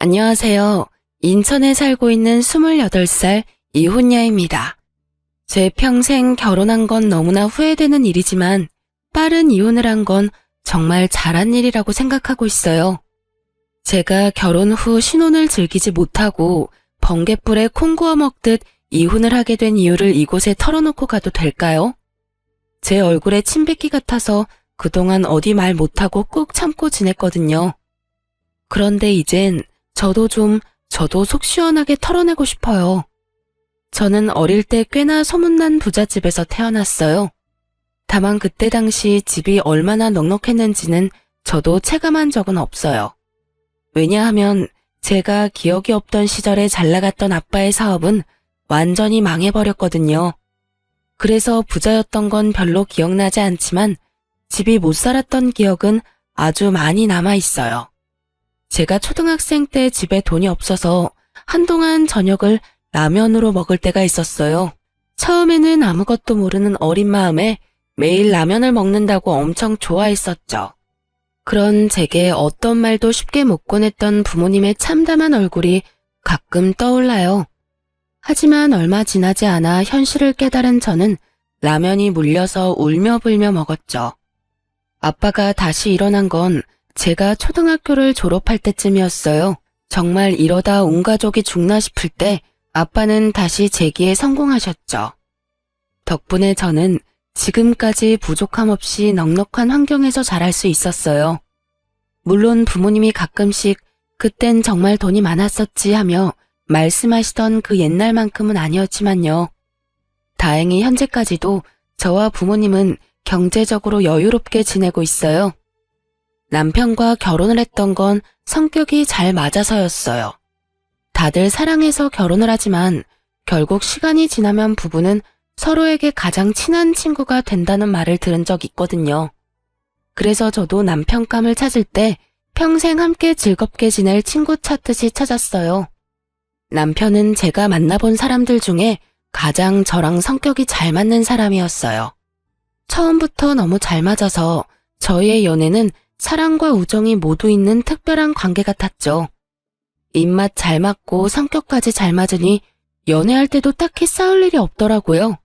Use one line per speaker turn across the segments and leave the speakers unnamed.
안녕하세요. 인천에 살고 있는 28살 이혼녀입니다. 제 평생 결혼한 건 너무나 후회되는 일이지만 빠른 이혼을 한 건 정말 잘한 일이라고 생각하고 있어요. 제가 결혼 후 신혼을 즐기지 못하고 번갯불에 콩 구워 먹듯 이혼을 하게 된 이유를 이곳에 털어놓고 가도 될까요? 제 얼굴에 침 뱉기 같아서 그동안 어디 말 못하고 꾹 참고 지냈거든요. 그런데 이젠 저도 속 시원하게 털어내고 싶어요. 저는 어릴 때 꽤나 소문난 부잣집에서 태어났어요. 다만 그때 당시 집이 얼마나 넉넉했는지는 저도 체감한 적은 없어요. 왜냐하면 제가 기억이 없던 시절에 잘 나갔던 아빠의 사업은 완전히 망해버렸거든요. 그래서 부자였던 건 별로 기억나지 않지만 집이 못 살았던 기억은 아주 많이 남아있어요. 제가 초등학생 때 집에 돈이 없어서 한동안 저녁을 라면으로 먹을 때가 있었어요. 처음에는 아무것도 모르는 어린 마음에 매일 라면을 먹는다고 엄청 좋아했었죠. 그런 제게 어떤 말도 쉽게 못 꺼냈던 부모님의 참담한 얼굴이 가끔 떠올라요. 하지만 얼마 지나지 않아 현실을 깨달은 저는 라면이 물려서 울며불며 먹었죠. 아빠가 다시 일어난 건 제가 초등학교를 졸업할 때쯤이었어요. 정말 이러다 온 가족이 죽나 싶을 때 아빠는 다시 재기에 성공하셨죠. 덕분에 저는 지금까지 부족함 없이 넉넉한 환경에서 자랄 수 있었어요. 물론 부모님이 가끔씩 그땐 정말 돈이 많았었지 하며 말씀하시던 그 옛날만큼은 아니었지만요. 다행히 현재까지도 저와 부모님은 경제적으로 여유롭게 지내고 있어요. 남편과 결혼을 했던 건 성격이 잘 맞아서였어요. 다들 사랑해서 결혼을 하지만 결국 시간이 지나면 부부는 서로에게 가장 친한 친구가 된다는 말을 들은 적 있거든요. 그래서 저도 남편감을 찾을 때 평생 함께 즐겁게 지낼 친구 찾듯이 찾았어요. 남편은 제가 만나본 사람들 중에 가장 저랑 성격이 잘 맞는 사람이었어요. 처음부터 너무 잘 맞아서 저희의 연애는 사랑과 우정이 모두 있는 특별한 관계 같았죠. 입맛 잘 맞고 성격까지 잘 맞으니 연애할 때도 딱히 싸울 일이 없더라고요.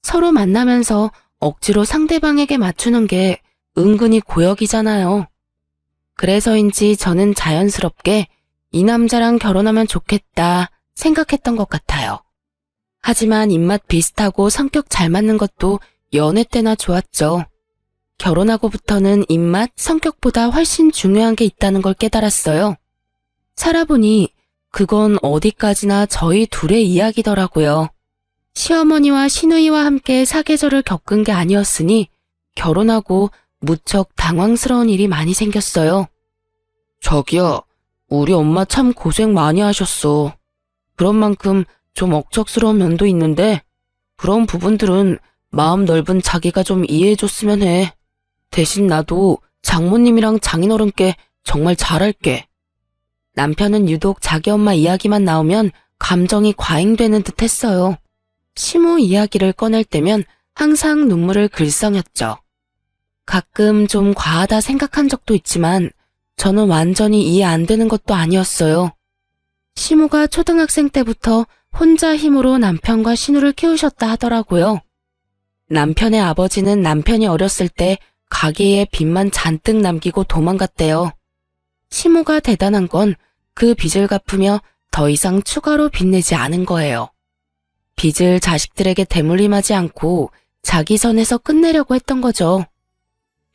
서로 만나면서 억지로 상대방에게 맞추는 게 은근히 고역이잖아요. 그래서인지 저는 자연스럽게 이 남자랑 결혼하면 좋겠다 생각했던 것 같아요. 하지만 입맛 비슷하고 성격 잘 맞는 것도 연애 때나 좋았죠. 결혼하고부터는 입맛, 성격보다 훨씬 중요한 게 있다는 걸 깨달았어요. 살아보니 그건 어디까지나 저희 둘의 이야기더라고요. 시어머니와 시누이와 함께 사계절을 겪은 게 아니었으니 결혼하고 무척 당황스러운 일이 많이 생겼어요. 자기야, 우리 엄마 참 고생 많이 하셨어. 그런 만큼 좀 억척스러운 면도 있는데 그런 부분들은 마음 넓은 자기가 좀 이해해줬으면 해. 대신 나도 장모님이랑 장인어른께 정말 잘할게. 남편은 유독 자기 엄마 이야기만 나오면 감정이 과잉되는 듯 했어요. 시모 이야기를 꺼낼 때면 항상 눈물을 글썽였죠. 가끔 좀 과하다 생각한 적도 있지만 저는 완전히 이해 안 되는 것도 아니었어요. 시모가 초등학생 때부터 혼자 힘으로 남편과 신우를 키우셨다 하더라고요. 남편의 아버지는 남편이 어렸을 때 가게에 빚만 잔뜩 남기고 도망갔대요. 시모가 대단한 건 그 빚을 갚으며 더 이상 추가로 빚내지 않은 거예요. 빚을 자식들에게 대물림하지 않고 자기 선에서 끝내려고 했던 거죠.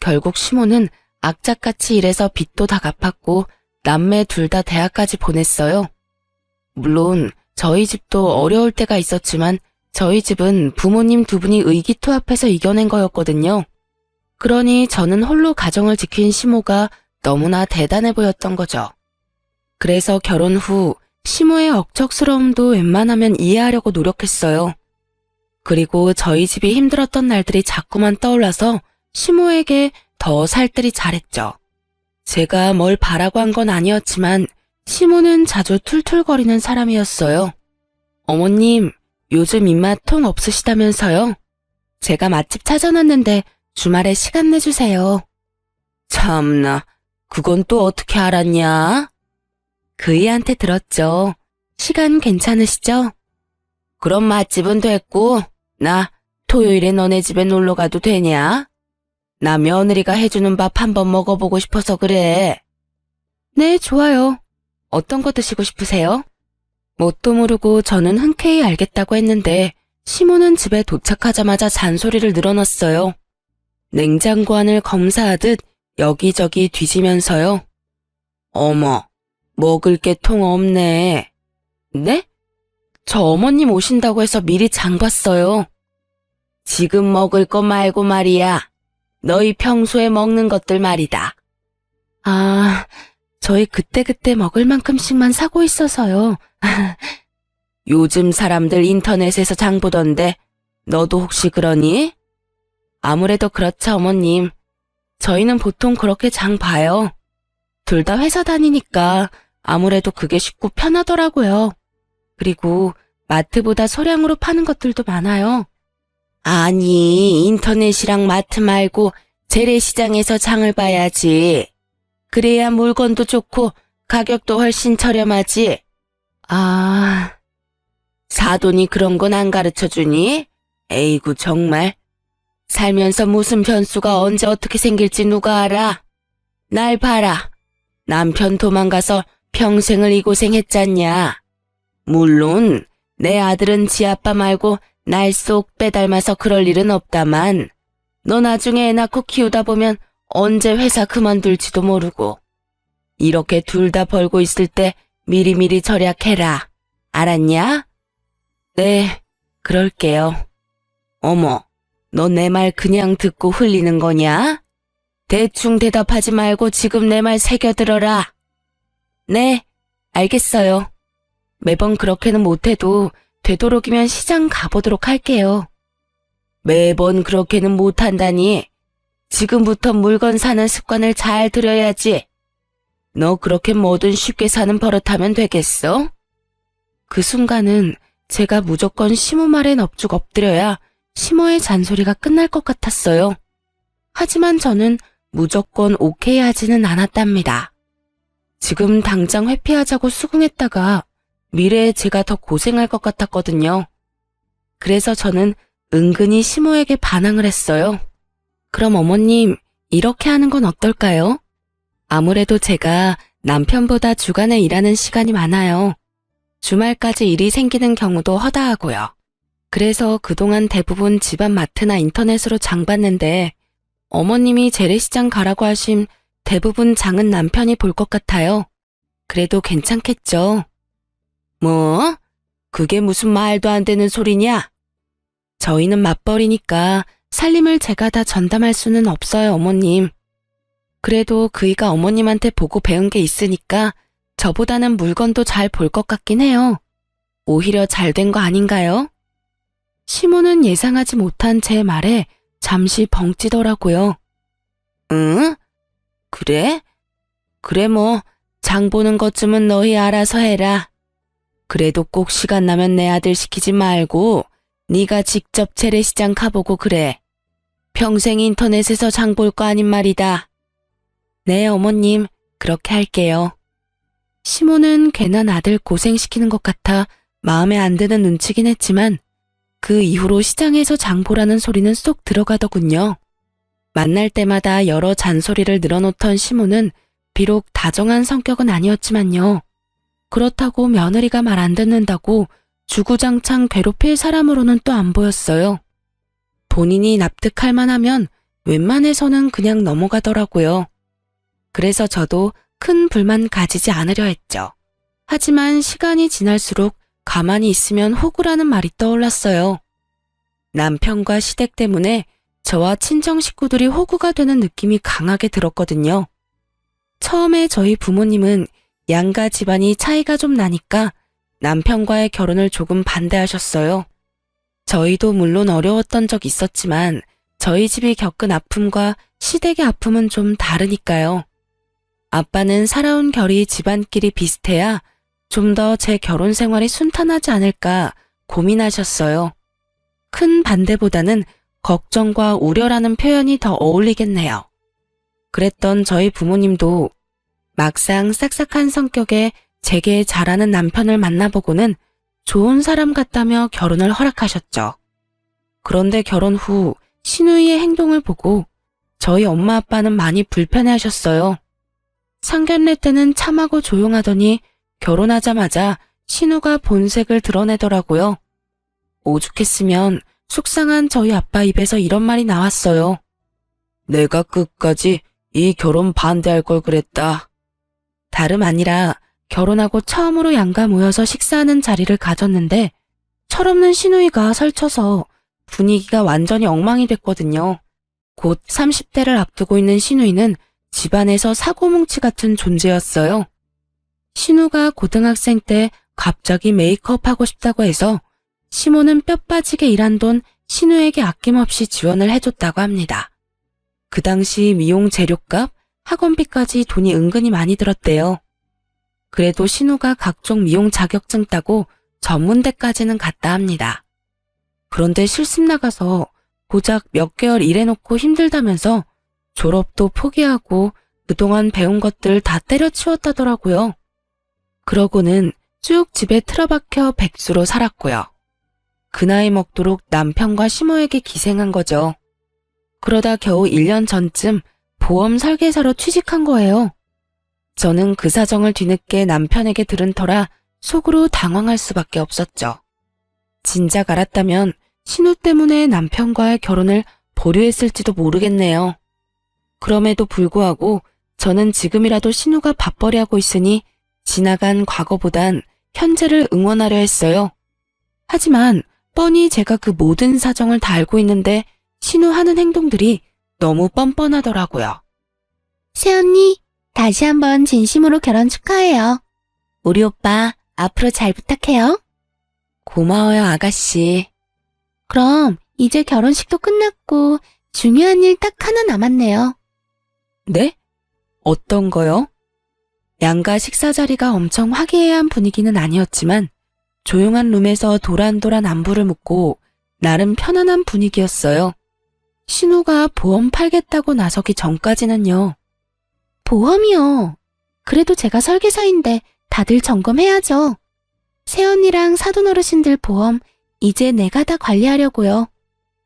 결국 시모는 악착같이 일해서 빚도 다 갚았고 남매 둘 다 대학까지 보냈어요. 물론 저희 집도 어려울 때가 있었지만 저희 집은 부모님 두 분이 의기투합해서 이겨낸 거였거든요. 그러니 저는 홀로 가정을 지킨 시모가 너무나 대단해 보였던 거죠. 그래서 결혼 후 시모의 억척스러움도 웬만하면 이해하려고 노력했어요. 그리고 저희 집이 힘들었던 날들이 자꾸만 떠올라서 시모에게 더 살뜰히 잘했죠. 제가 뭘 바라고 한 건 아니었지만 시모는 자주 툴툴거리는 사람이었어요. 어머님, 요즘 입맛 통 없으시다면서요? 제가 맛집 찾아놨는데 주말에 시간 내주세요. 참나, 그건 또 어떻게 알았냐? 그이한테 들었죠. 시간 괜찮으시죠? 그럼 맛집은 됐고, 나 토요일에 너네 집에 놀러 가도 되냐? 나 며느리가 해주는 밥 한번 먹어보고 싶어서 그래. 네, 좋아요. 어떤 거 드시고 싶으세요? 뭣도 모르고 저는 흔쾌히 알겠다고 했는데 시모는 집에 도착하자마자 잔소리를 늘어놨어요. 냉장고 안을 검사하듯 여기저기 뒤지면서요. 어머, 먹을 게 통 없네. 네? 저 어머님 오신다고 해서 미리 장 봤어요. 지금 먹을 거 말고 말이야. 너희 평소에 먹는 것들 말이다. 아, 저희 그때그때 먹을 만큼씩만 사고 있어서요. 요즘 사람들 인터넷에서 장 보던데 너도 혹시 그러니? 아무래도 그렇죠, 어머님. 저희는 보통 그렇게 장 봐요. 둘 다 회사 다니니까 아무래도 그게 쉽고 편하더라고요. 그리고 마트보다 소량으로 파는 것들도 많아요. 아니, 인터넷이랑 마트 말고 재래시장에서 장을 봐야지. 그래야 물건도 좋고 가격도 훨씬 저렴하지. 아, 사돈이 그런 건 안 가르쳐주니? 에이구 정말. 살면서 무슨 변수가 언제 어떻게 생길지 누가 알아? 날 봐라. 남편 도망가서 평생을 이 고생했잖냐. 물론 내 아들은 지 아빠 말고 날 쏙 빼닮아서 그럴 일은 없다만 너 나중에 애 낳고 키우다 보면 언제 회사 그만둘지도 모르고. 이렇게 둘 다 벌고 있을 때 미리미리 절약해라. 알았냐? 네, 그럴게요. 어머, 너 내 말 그냥 듣고 흘리는 거냐? 대충 대답하지 말고 지금 내 말 새겨들어라. 네, 알겠어요. 매번 그렇게는 못해도 되도록이면 시장 가보도록 할게요. 매번 그렇게는 못한다니. 지금부터 물건 사는 습관을 잘 들여야지. 너 그렇게 뭐든 쉽게 사는 버릇하면 되겠어? 그 순간은 제가 무조건 시모 말에 넙죽 엎드려야 시모의 잔소리가 끝날 것 같았어요. 하지만 저는 무조건 오케이 하지는 않았답니다. 지금 당장 회피하자고 수긍했다가 미래에 제가 더 고생할 것 같았거든요. 그래서 저는 은근히 시모에게 반항을 했어요. 그럼 어머님, 이렇게 하는 건 어떨까요? 아무래도 제가 남편보다 주간에 일하는 시간이 많아요. 주말까지 일이 생기는 경우도 허다하고요. 그래서 그동안 대부분 집안 마트나 인터넷으로 장 봤는데 어머님이 재래시장 가라고 하심 대부분 장은 남편이 볼 것 같아요. 그래도 괜찮겠죠? 뭐? 그게 무슨 말도 안 되는 소리냐? 저희는 맞벌이니까 살림을 제가 다 전담할 수는 없어요, 어머님. 그래도 그이가 어머님한테 보고 배운 게 있으니까 저보다는 물건도 잘 볼 것 같긴 해요. 오히려 잘 된 거 아닌가요? 시모는 예상하지 못한 제 말에 잠시 벙찌더라고요. 응? 그래? 그래 뭐 장 보는 것쯤은 너희 알아서 해라. 그래도 꼭 시간 나면 내 아들 시키지 말고 네가 직접 재래시장 가보고 그래. 평생 인터넷에서 장 볼 거 아닌 말이다. 네, 어머님, 그렇게 할게요. 시모는 괜한 아들 고생시키는 것 같아 마음에 안 드는 눈치긴 했지만 그 이후로 시장에서 장 보라는 소리는 쏙 들어가더군요. 만날 때마다 여러 잔소리를 늘어놓던 시모는 비록 다정한 성격은 아니었지만요. 그렇다고 며느리가 말 안 듣는다고 주구장창 괴롭힐 사람으로는 또 안 보였어요. 본인이 납득할 만하면 웬만해서는 그냥 넘어가더라고요. 그래서 저도 큰 불만 가지지 않으려 했죠. 하지만 시간이 지날수록 가만히 있으면 호구라는 말이 떠올랐어요. 남편과 시댁 때문에 저와 친정 식구들이 호구가 되는 느낌이 강하게 들었거든요. 처음에 저희 부모님은 양가 집안이 차이가 좀 나니까 남편과의 결혼을 조금 반대하셨어요. 저희도 물론 어려웠던 적 있었지만 저희 집이 겪은 아픔과 시댁의 아픔은 좀 다르니까요. 아빠는 살아온 결이 집안끼리 비슷해야 좀 더 제 결혼 생활이 순탄하지 않을까 고민하셨어요. 큰 반대보다는 걱정과 우려라는 표현이 더 어울리겠네요. 그랬던 저희 부모님도 막상 싹싹한 성격에 제게 잘하는 남편을 만나보고는 좋은 사람 같다며 결혼을 허락하셨죠. 그런데 결혼 후 신우이의 행동을 보고 저희 엄마 아빠는 많이 불편해하셨어요. 상견례 때는 참하고 조용하더니 결혼하자마자 신우가 본색을 드러내더라고요. 오죽했으면 속상한 저희 아빠 입에서 이런 말이 나왔어요. 내가 끝까지 이 결혼 반대할 걸 그랬다. 다름 아니라 결혼하고 처음으로 양가 모여서 식사하는 자리를 가졌는데 철없는 신우이가 설쳐서 분위기가 완전히 엉망이 됐거든요. 곧 30대를 앞두고 있는 신우이는 집안에서 사고뭉치 같은 존재였어요. 신우가 고등학생 때 갑자기 메이크업 하고 싶다고 해서 시모는 뼈 빠지게 일한 돈 신우에게 아낌없이 지원을 해줬다고 합니다. 그 당시 미용 재료값, 학원비까지 돈이 은근히 많이 들었대요. 그래도 신우가 각종 미용 자격증 따고 전문대까지는 갔다 합니다. 그런데 실습 나가서 고작 몇 개월 일해놓고 힘들다면서 졸업도 포기하고 그동안 배운 것들 다 때려치웠다더라고요. 그러고는 쭉 집에 틀어박혀 백수로 살았고요. 그 나이 먹도록 남편과 시모에게 기생한 거죠. 그러다 겨우 1년 전쯤 보험 설계사로 취직한 거예요. 저는 그 사정을 뒤늦게 남편에게 들은 터라 속으로 당황할 수밖에 없었죠. 진작 알았다면 신우 때문에 남편과의 결혼을 보류했을지도 모르겠네요. 그럼에도 불구하고 저는 지금이라도 신우가 밥벌이 하고 있으니 지나간 과거보단 현재를 응원하려 했어요. 하지만 뻔히 제가 그 모든 사정을 다 알고 있는데 신우 하는 행동들이 너무 뻔뻔하더라고요.
새언니, 다시 한번 진심으로 결혼 축하해요. 우리 오빠 앞으로 잘 부탁해요.
고마워요, 아가씨.
그럼 이제 결혼식도 끝났고 중요한 일 딱 하나 남았네요.
네? 어떤 거요? 양가 식사 자리가 엄청 화기애애한 분위기는 아니었지만 조용한 룸에서 도란도란 안부를 묻고 나름 편안한 분위기였어요. 신우가 보험 팔겠다고 나서기 전까지는요.
보험이요. 그래도 제가 설계사인데 다들 점검해야죠. 새언니랑 사돈 어르신들 보험 이제 내가 다 관리하려고요.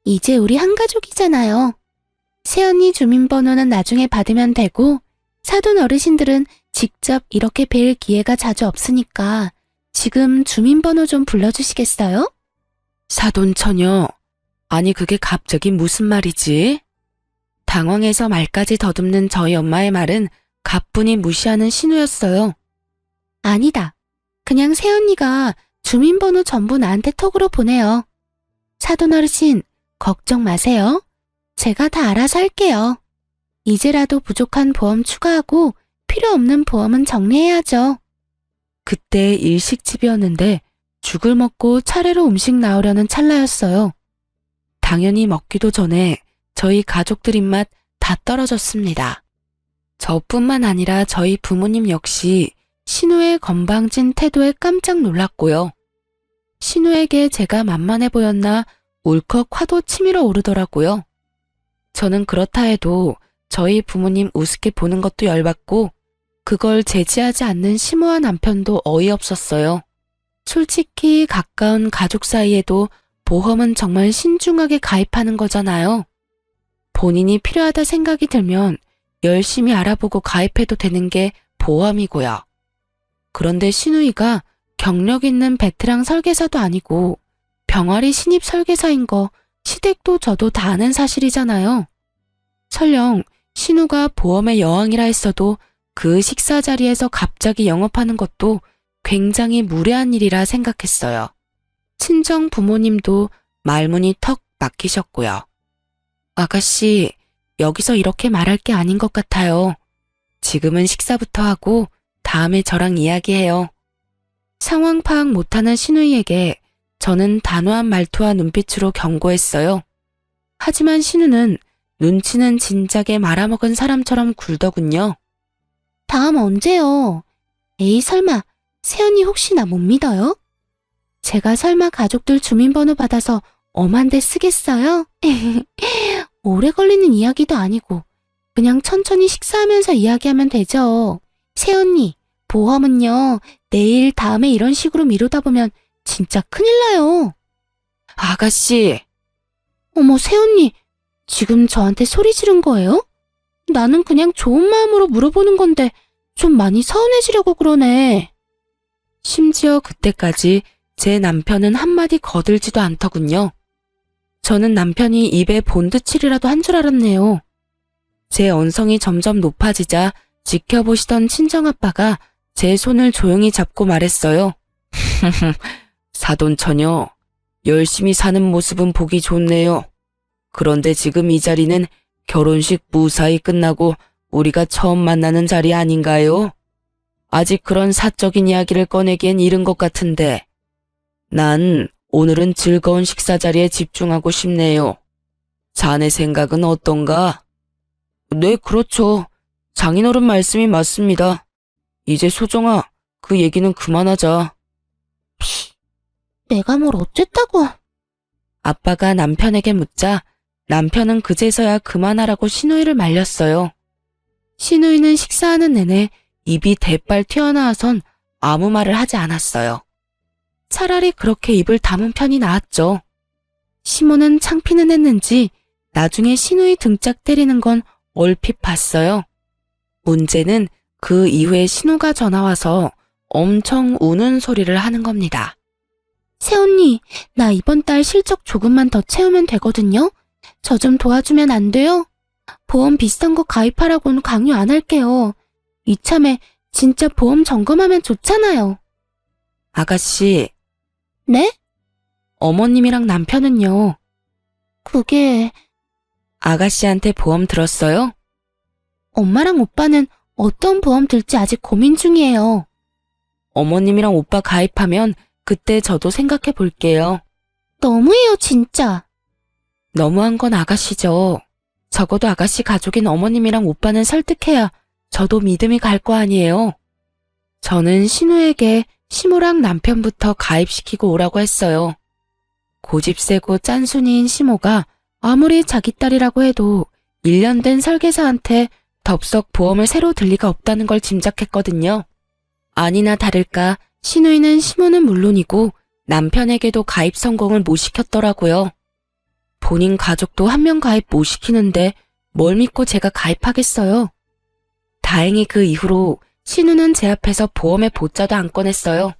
이제 우리 한 가족이잖아요. 새언니 주민번호는 나중에 받으면 되고 사돈 어르신들은 직접 이렇게 뵐 기회가 자주 없으니까 지금 주민번호 좀 불러주시겠어요?
사돈 처녀, 아니 그게 갑자기 무슨 말이지? 당황해서 말까지 더듬는 저희 엄마의 말은 가뿐히 무시하는 신우였어요.
아니다. 그냥 새언니가 주민번호 전부 나한테 톡으로 보내요. 사돈 어르신, 걱정 마세요. 제가 다 알아서 할게요. 이제라도 부족한 보험 추가하고 필요 없는 보험은 정리해야죠.
그때 일식집이었는데 죽을 먹고 차례로 음식 나오려는 찰나였어요. 당연히 먹기도 전에 저희 가족들 입맛 다 떨어졌습니다. 저뿐만 아니라 저희 부모님 역시 신우의 건방진 태도에 깜짝 놀랐고요. 신우에게 제가 만만해 보였나 울컥 화도 치밀어 오르더라고요. 저는 그렇다 해도 저희 부모님 우습게 보는 것도 열받고 그걸 제지하지 않는 심오한 남편도 어이없었어요. 솔직히 가까운 가족 사이에도 보험은 정말 신중하게 가입하는 거잖아요. 본인이 필요하다 생각이 들면 열심히 알아보고 가입해도 되는 게 보험이고요. 그런데 신우이가 경력 있는 베테랑 설계사도 아니고 병아리 신입 설계사인 거 시댁도 저도 다 아는 사실이잖아요. 설령 신우가 보험의 여왕이라 했어도 그 식사 자리에서 갑자기 영업하는 것도 굉장히 무례한 일이라 생각했어요. 친정 부모님도 말문이 턱 막히셨고요. 아가씨, 여기서 이렇게 말할 게 아닌 것 같아요. 지금은 식사부터 하고 다음에 저랑 이야기해요. 상황 파악 못하는 신우이에게 저는 단호한 말투와 눈빛으로 경고했어요. 하지만 신우는 눈치는 진작에 말아먹은 사람처럼 굴더군요.
다음 언제요? 에이 설마 새언니 혹시 나 못 믿어요? 제가 설마 가족들 주민번호 받아서 엄한 데 쓰겠어요? 오래 걸리는 이야기도 아니고 그냥 천천히 식사하면서 이야기하면 되죠. 새언니, 보험은요 내일 다음에 이런 식으로 미루다 보면 진짜 큰일 나요.
아가씨,
어머, 새언니, 지금 저한테 소리 지른 거예요? 나는 그냥 좋은 마음으로 물어보는 건데 좀 많이 서운해지려고 그러네.
심지어 그때까지 제 남편은 한마디 거들지도 않더군요. 저는 남편이 입에 본드칠이라도 한 줄 알았네요. 제 언성이 점점 높아지자 지켜보시던 친정아빠가 제 손을 조용히 잡고 말했어요. 사돈처녀, 열심히 사는 모습은 보기 좋네요. 그런데 지금 이 자리는 결혼식 무사히 끝나고 우리가 처음 만나는 자리 아닌가요? 아직 그런 사적인 이야기를 꺼내기엔 이른 것 같은데 난 오늘은 즐거운 식사 자리에 집중하고 싶네요. 자네 생각은 어떤가? 네, 그렇죠. 장인어른 말씀이 맞습니다. 이제 소정아, 그 얘기는 그만하자.
내가 뭘 어쨌다고.
아빠가 남편에게 묻자 남편은 그제서야 그만하라고 시누이를 말렸어요. 시누이는 식사하는 내내 입이 대빨 튀어나와선 아무 말을 하지 않았어요. 차라리 그렇게 입을 다문 편이 나았죠. 시모는 창피는 했는지 나중에 시누이 등짝 때리는 건 얼핏 봤어요. 문제는 그 이후에 신우가 전화와서 엄청 우는 소리를 하는 겁니다.
새언니, 나 이번 달 실적 조금만 더 채우면 되거든요? 저 좀 도와주면 안 돼요? 보험 비싼 거 가입하라고는 강요 안 할게요. 이참에 진짜 보험 점검하면 좋잖아요.
아가씨,
네?
어머님이랑 남편은요?
그게
아가씨한테 보험 들었어요?
엄마랑 오빠는 어떤 보험 들지 아직 고민 중이에요.
어머님이랑 오빠 가입하면 그때 저도 생각해 볼게요.
너무해요, 진짜.
너무한 건 아가씨죠. 적어도 아가씨 가족인 어머님이랑 오빠는 설득해야 저도 믿음이 갈 거 아니에요. 저는 신우에게 시모랑 남편부터 가입시키고 오라고 했어요. 고집 세고 짠순이인 시모가 아무리 자기 딸이라고 해도 1년 된 설계사한테 덥석 보험을 새로 들 리가 없다는 걸 짐작했거든요. 아니나 다를까 시누이는 시모는 물론이고 남편에게도 가입 성공을 못 시켰더라고요. 본인 가족도 한 명 가입 못 시키는데 뭘 믿고 제가 가입하겠어요. 다행히 그 이후로 신우는 제 앞에서 보험의 보자도 안 꺼냈어요.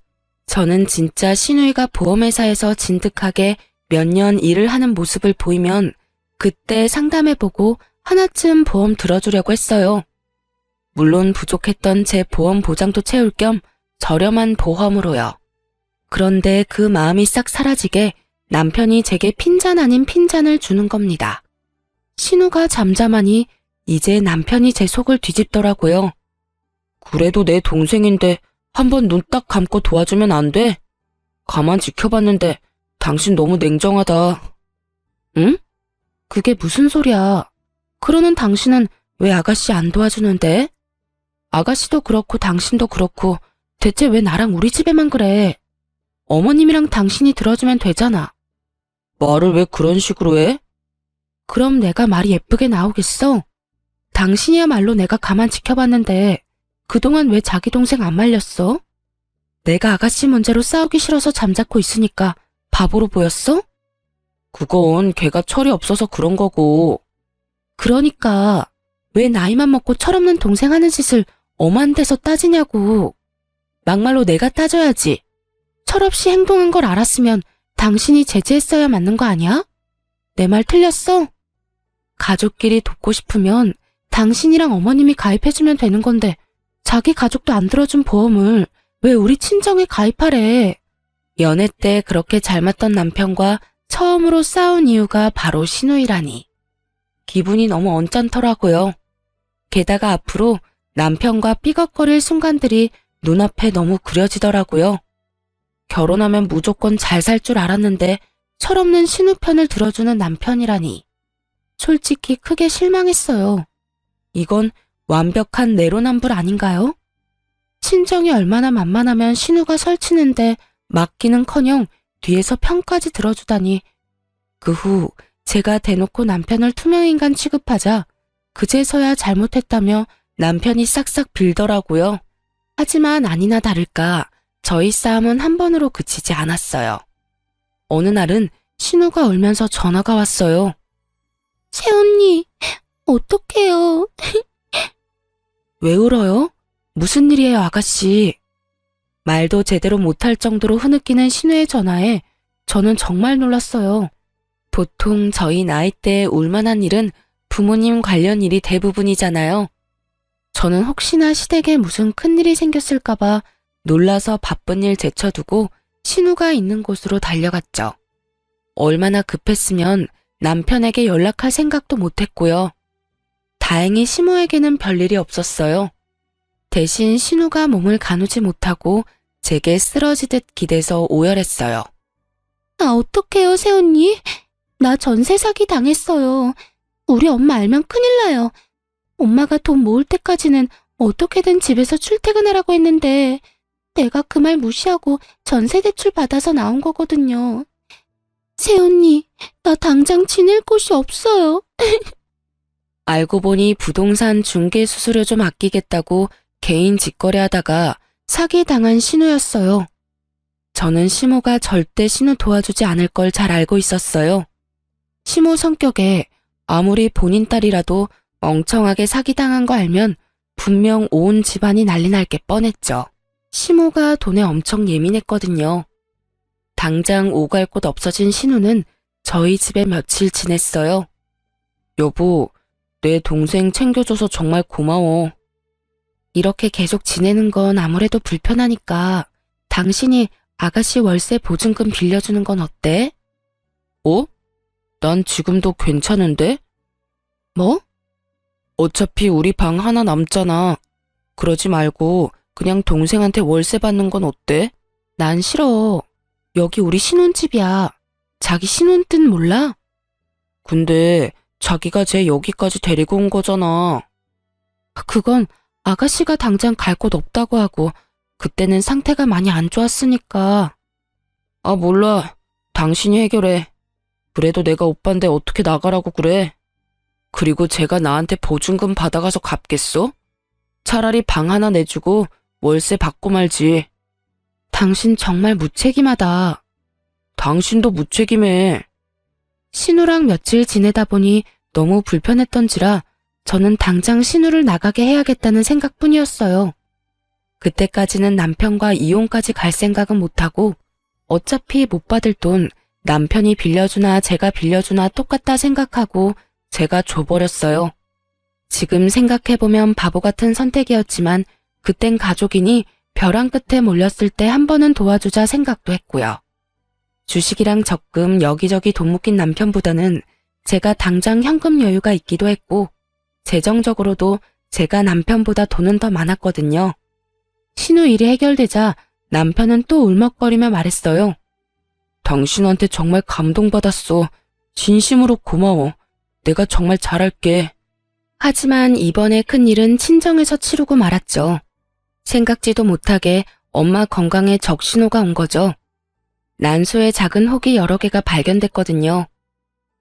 저는 진짜 신우이가 보험회사에서 진득하게 몇 년 일을 하는 모습을 보이면 그때 상담해보고 하나쯤 보험 들어주려고 했어요. 물론 부족했던 제 보험 보장도 채울 겸 저렴한 보험으로요. 그런데 그 마음이 싹 사라지게 남편이 제게 핀잔 아닌 핀잔을 주는 겁니다. 신우가 잠잠하니 이제 남편이 제 속을 뒤집더라고요. 그래도 내 동생인데 한번 눈 딱 감고 도와주면 안 돼? 가만 지켜봤는데 당신 너무 냉정하다. 응? 그게 무슨 소리야? 그러는 당신은 왜 아가씨 안 도와주는데? 아가씨도 그렇고 당신도 그렇고 대체 왜 나랑 우리 집에만 그래? 어머님이랑 당신이 들어주면 되잖아. 말을 왜 그런 식으로 해? 그럼 내가 말이 예쁘게 나오겠어? 당신이야말로 내가 가만 지켜봤는데 그동안 왜 자기 동생 안 말렸어? 내가 아가씨 문제로 싸우기 싫어서 잠자코 있으니까 바보로 보였어? 그건 걔가 철이 없어서 그런 거고. 그러니까 왜 나이만 먹고 철없는 동생 하는 짓을 엄한 데서 따지냐고. 막말로 내가 따져야지. 철없이 행동한 걸 알았으면 당신이 제지했어야 맞는 거 아니야? 내 말 틀렸어? 가족끼리 돕고 싶으면 당신이랑 어머님이 가입해주면 되는 건데 자기 가족도 안 들어준 보험을 왜 우리 친정에 가입하래? 연애 때 그렇게 잘 맞던 남편과 처음으로 싸운 이유가 바로 신우이라니. 기분이 너무 언짢더라고요. 게다가 앞으로 남편과 삐걱거릴 순간들이 눈앞에 너무 그려지더라고요. 결혼하면 무조건 잘 살 줄 알았는데 철없는 신우 편을 들어주는 남편이라니. 솔직히 크게 실망했어요. 이건 완벽한 내로남불 아닌가요? 친정이 얼마나 만만하면 신우가 설치는데 맡기는커녕 뒤에서 편까지 들어주다니. 그 후 제가 대놓고 남편을 투명인간 취급하자 그제서야 잘못했다며 남편이 싹싹 빌더라고요. 하지만 아니나 다를까 저희 싸움은 한 번으로 그치지 않았어요. 어느 날은 신우가 울면서 전화가 왔어요.
새언니, 어떡해요.
왜 울어요? 무슨 일이에요, 아가씨? 말도 제대로 못할 정도로 흐느끼는 신우의 전화에 저는 정말 놀랐어요. 보통 저희 나이대에 울만한 일은 부모님 관련 일이 대부분이잖아요. 저는 혹시나 시댁에 무슨 큰일이 생겼을까봐 놀라서 바쁜 일 제쳐두고 신우가 있는 곳으로 달려갔죠. 얼마나 급했으면 남편에게 연락할 생각도 못했고요. 다행히 시모에게는 별일이 없었어요. 대신 신우가 몸을 가누지 못하고 제게 쓰러지듯 기대서 오열했어요.
아, 어떡해요, 새언니. 나 전세 사기 당했어요. 우리 엄마 알면 큰일 나요. 엄마가 돈 모을 때까지는 어떻게든 집에서 출퇴근하라고 했는데 내가 그 말 무시하고 전세 대출 받아서 나온 거거든요. 새언니, 나 당장 지낼 곳이 없어요.
알고 보니 부동산 중개 수수료 좀 아끼겠다고 개인 직거래하다가 사기당한 신우였어요. 저는 시모가 절대 신우 도와주지 않을 걸 잘 알고 있었어요. 시모 성격에 아무리 본인 딸이라도 멍청하게 사기당한 거 알면 분명 온 집안이 난리 날 게 뻔했죠. 시모가 돈에 엄청 예민했거든요. 당장 오갈 곳 없어진 신우는 저희 집에 며칠 지냈어요. 여보, 내 동생 챙겨줘서 정말 고마워. 이렇게 계속 지내는 건 아무래도 불편하니까 당신이 아가씨 월세 보증금 빌려주는 건 어때? 어? 난 지금도 괜찮은데? 뭐? 어차피 우리 방 하나 남잖아. 그러지 말고 그냥 동생한테 월세 받는 건 어때? 난 싫어. 여기 우리 신혼집이야. 자기 신혼뜻 몰라? 근데 자기가 쟤 여기까지 데리고 온 거잖아. 그건 아가씨가 당장 갈 곳 없다고 하고 그때는 상태가 많이 안 좋았으니까. 아, 몰라. 당신이 해결해. 그래도 내가 오빠인데 어떻게 나가라고 그래? 그리고 제가 나한테 보증금 받아가서 갚겠어? 차라리 방 하나 내주고 월세 받고 말지. 당신 정말 무책임하다. 당신도 무책임해. 신우랑 며칠 지내다 보니 너무 불편했던지라 저는 당장 신우를 나가게 해야겠다는 생각뿐이었어요. 그때까지는 남편과 이혼까지 갈 생각은 못하고 어차피 못 받을 돈 남편이 빌려주나 제가 빌려주나 똑같다 생각하고 제가 줘버렸어요. 지금 생각해보면 바보 같은 선택이었지만 그땐 가족이니 벼랑 끝에 몰렸을 때 한 번은 도와주자 생각도 했고요. 주식이랑 적금 여기저기 돈 묶인 남편보다는 제가 당장 현금 여유가 있기도 했고 재정적으로도 제가 남편보다 돈은 더 많았거든요. 신우 일이 해결되자 남편은 또 울먹거리며 말했어요. 당신한테 정말 감동받았어. 진심으로 고마워. 내가 정말 잘할게. 하지만 이번에 큰일은 친정에서 치르고 말았죠. 생각지도 못하게 엄마 건강에 적신호가 온 거죠. 난소에 작은 혹이 여러 개가 발견됐거든요.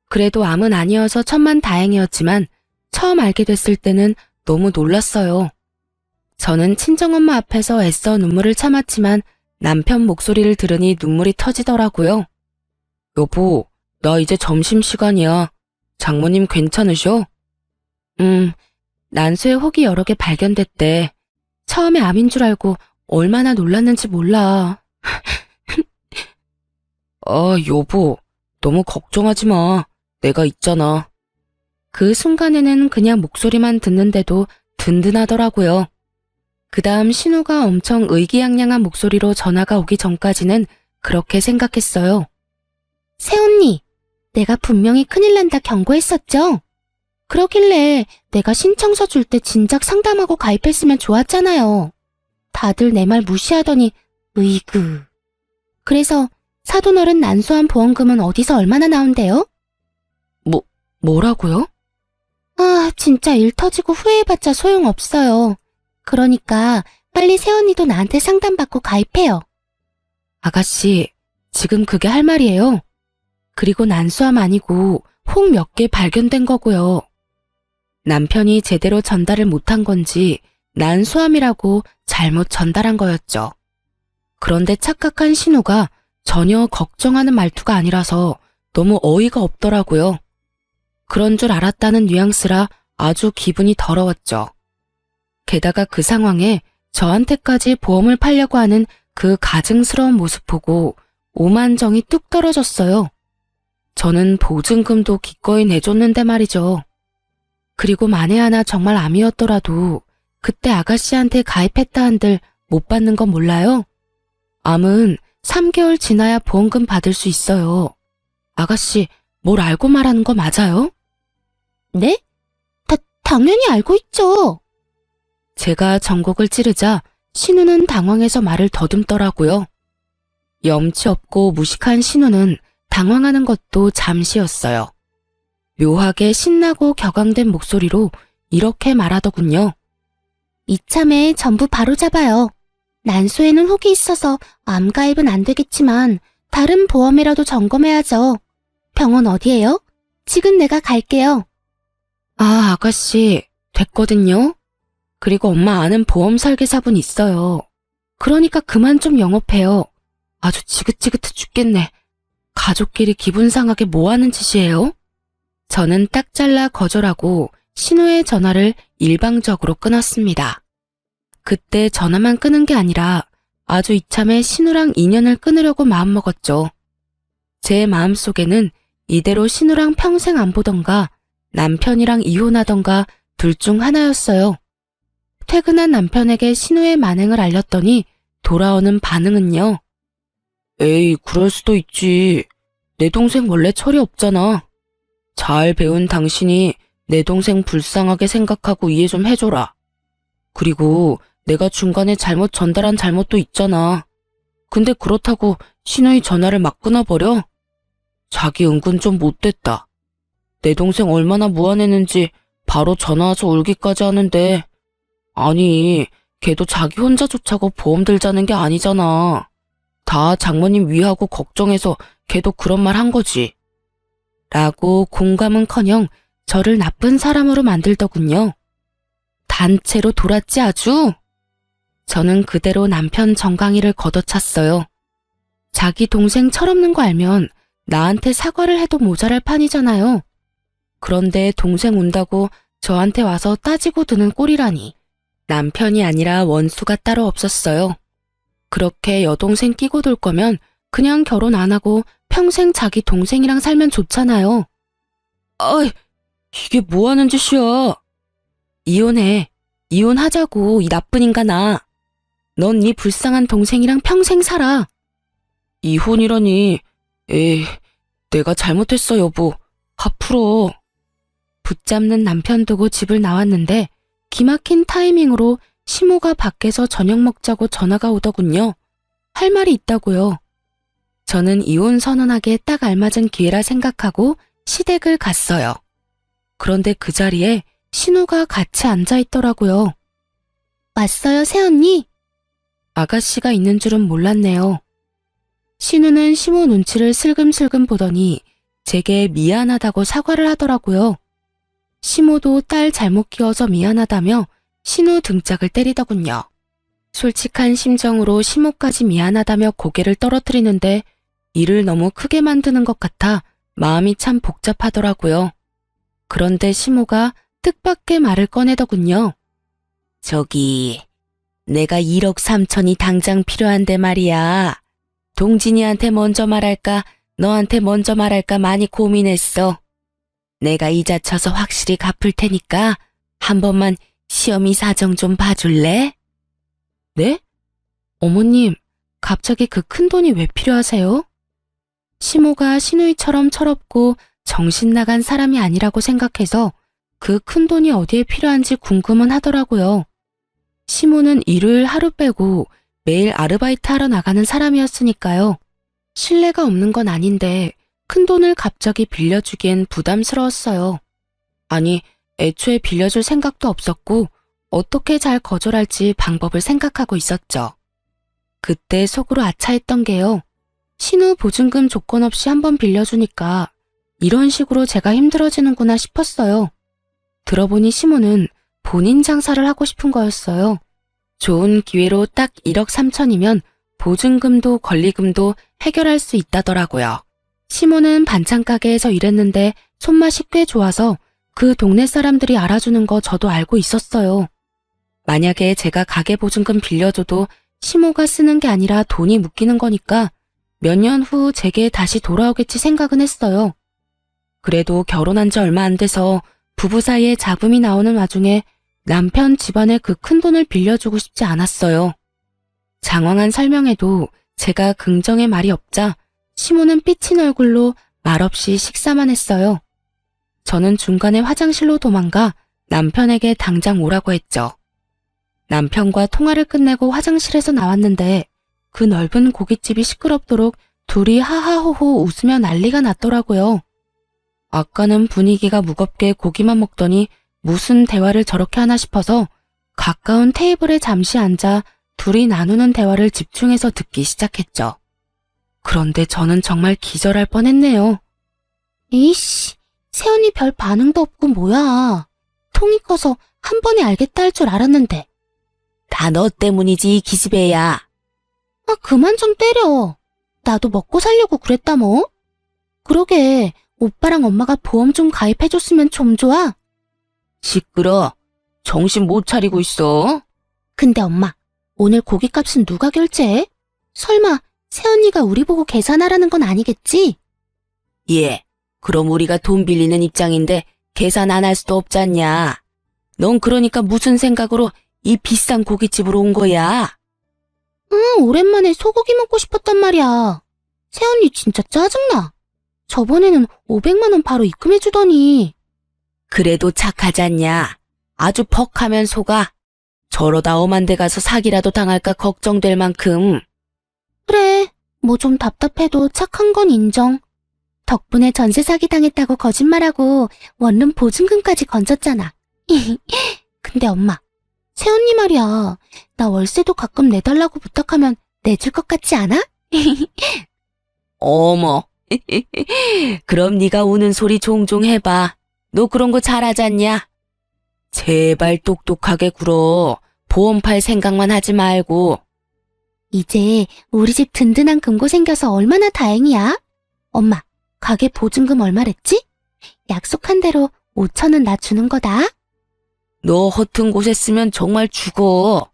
그래도 암은 아니어서 천만다행이었지만 처음 알게 됐을 때는 너무 놀랐어요. 저는 친정엄마 앞에서 애써 눈물을 참았지만 남편 목소리를 들으니 눈물이 터지더라고요. 여보, 나 이제 점심시간이야. 장모님 괜찮으셔? 난소에 혹이 여러 개 발견됐대. 처음에 암인 줄 알고 얼마나 놀랐는지 몰라. 아, 여보, 너무 걱정하지 마. 내가 있잖아. 그 순간에는 그냥 목소리만 듣는데도 든든하더라고요. 그 다음 신우가 엄청 의기양양한 목소리로 전화가 오기 전까지는 그렇게 생각했어요.
새언니, 내가 분명히 큰일 난다 경고했었죠? 그러길래 내가 신청서 줄 때 진작 상담하고 가입했으면 좋았잖아요. 다들 내 말 무시하더니 으이그. 그래서 사돈어른 난소암 보험금은 어디서 얼마나 나온대요?
뭐라고요?
아, 진짜 일 터지고 후회해봤자 소용없어요. 그러니까 빨리 새언니도 나한테 상담받고 가입해요.
아가씨, 지금 그게 할 말이에요. 그리고 난소암 아니고 혹 몇 개 발견된 거고요. 남편이 제대로 전달을 못한 건지 난소암이라고 잘못 전달한 거였죠. 그런데 착각한 신우가 전혀 걱정하는 말투가 아니라서 너무 어이가 없더라고요. 그런 줄 알았다는 뉘앙스라 아주 기분이 더러웠죠. 게다가 그 상황에 저한테까지 보험을 팔려고 하는 그 가증스러운 모습 보고 오만정이 뚝 떨어졌어요. 저는 보증금도 기꺼이 내줬는데 말이죠. 그리고 만에 하나 정말 암이었더라도 그때 아가씨한테 가입했다 한들 못 받는 건 몰라요? 암은 3개월 지나야 보험금 받을 수 있어요. 아가씨, 뭘 알고 말하는 거 맞아요?
네? 당연히 알고 있죠.
제가 전곡을 찌르자 신우는 당황해서 말을 더듬더라고요. 염치 없고 무식한 신우는 당황하는 것도 잠시였어요. 묘하게 신나고 격앙된 목소리로 이렇게 말하더군요.
이참에 전부 바로잡아요. 난소에는 혹이 있어서 암 가입은 안 되겠지만 다른 보험이라도 점검해야죠. 병원 어디예요? 지금 내가 갈게요.
아, 아가씨, 됐거든요. 그리고 엄마 아는 보험 설계사분 있어요. 그러니까 그만 좀 영업해요. 아주 지긋지긋해 죽겠네. 가족끼리 기분 상하게 뭐 하는 짓이에요? 저는 딱 잘라 거절하고 신우의 전화를 일방적으로 끊었습니다. 그때 전화만 끊은 게 아니라 아주 이참에 신우랑 인연을 끊으려고 마음먹었죠. 제 마음속에는 이대로 신우랑 평생 안 보던가 남편이랑 이혼하던가 둘 중 하나였어요. 퇴근한 남편에게 신우의 만행을 알렸더니 돌아오는 반응은요. 에이, 그럴 수도 있지. 내 동생 원래 철이 없잖아. 잘 배운 당신이 내 동생 불쌍하게 생각하고 이해 좀 해줘라. 그리고 내가 중간에 잘못 전달한 잘못도 있잖아. 근데 그렇다고 신우의 전화를 막 끊어버려? 자기 은근 좀 못됐다. 내 동생 얼마나 무안했는지 바로 전화와서 울기까지 하는데 아니, 걔도 자기 혼자 좋자고 보험 들자는 게 아니잖아. 다 장모님 위하고 걱정해서 걔도 그런 말 한 거지. 라고 공감은커녕 저를 나쁜 사람으로 만들더군요. 단체로 돌았지 아주? 저는 그대로 남편 정강이를 걷어찼어요. 자기 동생 철없는 거 알면 나한테 사과를 해도 모자랄 판이잖아요. 그런데 동생 운다고 저한테 와서 따지고 드는 꼴이라니. 남편이 아니라 원수가 따로 없었어요. 그렇게 여동생 끼고 돌 거면 그냥 결혼 안 하고 평생 자기 동생이랑 살면 좋잖아요. 아이, 이게 뭐 하는 짓이야. 이혼해. 이혼하자고, 이 나쁜 인간아. 넌 이 불쌍한 동생이랑 평생 살아. 이혼이라니. 에이, 내가 잘못했어, 여보. 화 풀어. 붙잡는 남편 두고 집을 나왔는데 기막힌 타이밍으로 시모가 밖에서 저녁 먹자고 전화가 오더군요. 할 말이 있다고요. 저는 이혼 선언하기에 딱 알맞은 기회라 생각하고 시댁을 갔어요. 그런데 그 자리에 신우가 같이 앉아 있더라고요.
왔어요, 새언니?
아가씨가 있는 줄은 몰랐네요. 신우는 시모 눈치를 슬금슬금 보더니 제게 미안하다고 사과를 하더라고요. 시모도 딸 잘못 키워서 미안하다며 신우 등짝을 때리더군요. 솔직한 심정으로 시모까지 미안하다며 고개를 떨어뜨리는데 일을 너무 크게 만드는 것 같아 마음이 참 복잡하더라고요. 그런데 시모가 뜻밖의 말을 꺼내더군요. 저기, 내가 1억 3천이 당장 필요한데 말이야. 동진이한테 먼저 말할까, 너한테 먼저 말할까 많이 고민했어. 내가 이자 쳐서 확실히 갚을 테니까 한 번만 시어미 사정 좀 봐줄래? 네? 어머님, 갑자기 그 큰 돈이 왜 필요하세요? 시모가 신우이처럼 철없고 정신 나간 사람이 아니라고 생각해서 그 큰 돈이 어디에 필요한지 궁금은 하더라고요. 시모는 일을 하루 빼고 매일 아르바이트 하러 나가는 사람이었으니까요. 신뢰가 없는 건 아닌데 큰 돈을 갑자기 빌려주기엔 부담스러웠어요. 아니, 애초에 빌려줄 생각도 없었고 어떻게 잘 거절할지 방법을 생각하고 있었죠. 그때 속으로 아차했던 게요. 신우 보증금 조건 없이 한번 빌려주니까 이런 식으로 제가 힘들어지는구나 싶었어요. 들어보니 시모는 본인 장사를 하고 싶은 거였어요. 좋은 기회로 딱 1억 3천이면 보증금도 권리금도 해결할 수 있다더라고요. 시모는 반찬 가게에서 일했는데 손맛이 꽤 좋아서 그 동네 사람들이 알아주는 거 저도 알고 있었어요. 만약에 제가 가게 보증금 빌려줘도 시모가 쓰는 게 아니라 돈이 묶이는 거니까 몇 년 후 제게 다시 돌아오겠지 생각은 했어요. 그래도 결혼한 지 얼마 안 돼서 부부 사이에 잡음이 나오는 와중에 남편 집안에 그 큰 돈을 빌려주고 싶지 않았어요. 장황한 설명에도 제가 긍정의 말이 없자 시모는 삐친 얼굴로 말없이 식사만 했어요. 저는 중간에 화장실로 도망가 남편에게 당장 오라고 했죠. 남편과 통화를 끝내고 화장실에서 나왔는데 그 넓은 고깃집이 시끄럽도록 둘이 하하호호 웃으며 난리가 났더라고요. 아까는 분위기가 무겁게 고기만 먹더니 무슨 대화를 저렇게 하나 싶어서 가까운 테이블에 잠시 앉아 둘이 나누는 대화를 집중해서 듣기 시작했죠. 그런데 저는 정말 기절할 뻔했네요.
이씨, 세연이 별 반응도 없고 뭐야. 통이 커서 한 번에 알겠다 할 줄 알았는데.
다 너 때문이지, 이 기집애야.
아, 그만 좀 때려. 나도 먹고 살려고 그랬다 뭐. 그러게, 오빠랑 엄마가 보험 좀 가입해줬으면 좀 좋아.
시끄러. 정신 못 차리고 있어.
근데 엄마, 오늘 고깃값은 누가 결제해? 설마 세연이가 우리 보고 계산하라는 건 아니겠지?
예, 그럼 우리가 돈 빌리는 입장인데 계산 안 할 수도 없잖냐. 넌 그러니까 무슨 생각으로 이 비싼 고깃집으로 온 거야?
오랜만에 소고기 먹고 싶었단 말이야. 세연이 진짜 짜증나. 저번에는 500만 원 바로 입금해주더니.
그래도 착하잖냐. 아주 퍽하면 속아. 저러다 엄한 데 가서 사기라도 당할까 걱정될 만큼.
그래, 뭐 좀 답답해도 착한 건 인정. 덕분에 전세 사기 당했다고 거짓말하고 원룸 보증금까지 건졌잖아. 근데 엄마, 세연이 말이야. 나 월세도 가끔 내달라고 부탁하면 내줄 것 같지 않아?
어머. 그럼 네가 우는 소리 종종 해봐. 너 그런 거 잘하잖냐? 제발 똑똑하게 굴어. 보험 팔 생각만 하지 말고.
이제 우리 집 든든한 금고 생겨서 얼마나 다행이야. 엄마, 가게 보증금 얼마랬지? 약속한 대로 5,000원 나 주는 거다.
너 허튼 곳에 쓰면 정말 죽어.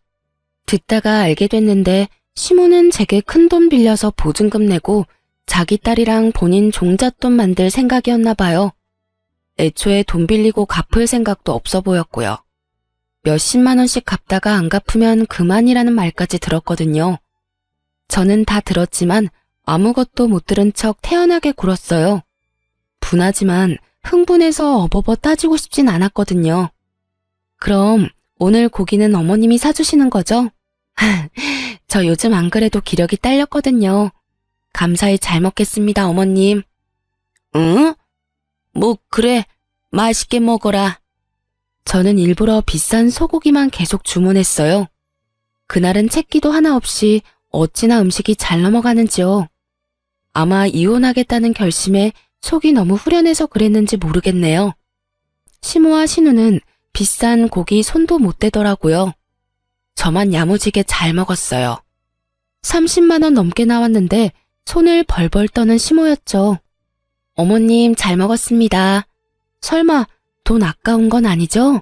듣다가 알게 됐는데 시모는 제게 큰 돈 빌려서 보증금 내고 자기 딸이랑 본인 종잣돈 만들 생각이었나 봐요. 애초에 돈 빌리고 갚을 생각도 없어 보였고요. 몇십만 원씩 갚다가 안 갚으면 그만이라는 말까지 들었거든요. 저는 다 들었지만 아무것도 못 들은 척 태연하게 굴었어요. 분하지만 흥분해서 어버버 따지고 싶진 않았거든요. 그럼 오늘 고기는 어머님이 사주시는 거죠? 저 요즘 안 그래도 기력이 딸렸거든요. 감사히 잘 먹겠습니다, 어머님. 응? 뭐 그래, 맛있게 먹어라. 저는 일부러 비싼 소고기만 계속 주문했어요. 그날은 채기도 하나 없이 어찌나 음식이 잘 넘어가는지요. 아마 이혼하겠다는 결심에 속이 너무 후련해서 그랬는지 모르겠네요. 시모와 신우는 비싼 고기 손도 못 대더라고요. 저만 야무지게 잘 먹었어요. 30만 원 넘게 나왔는데 손을 벌벌 떠는 시모였죠. 어머님 잘 먹었습니다. 설마 돈 아까운 건 아니죠?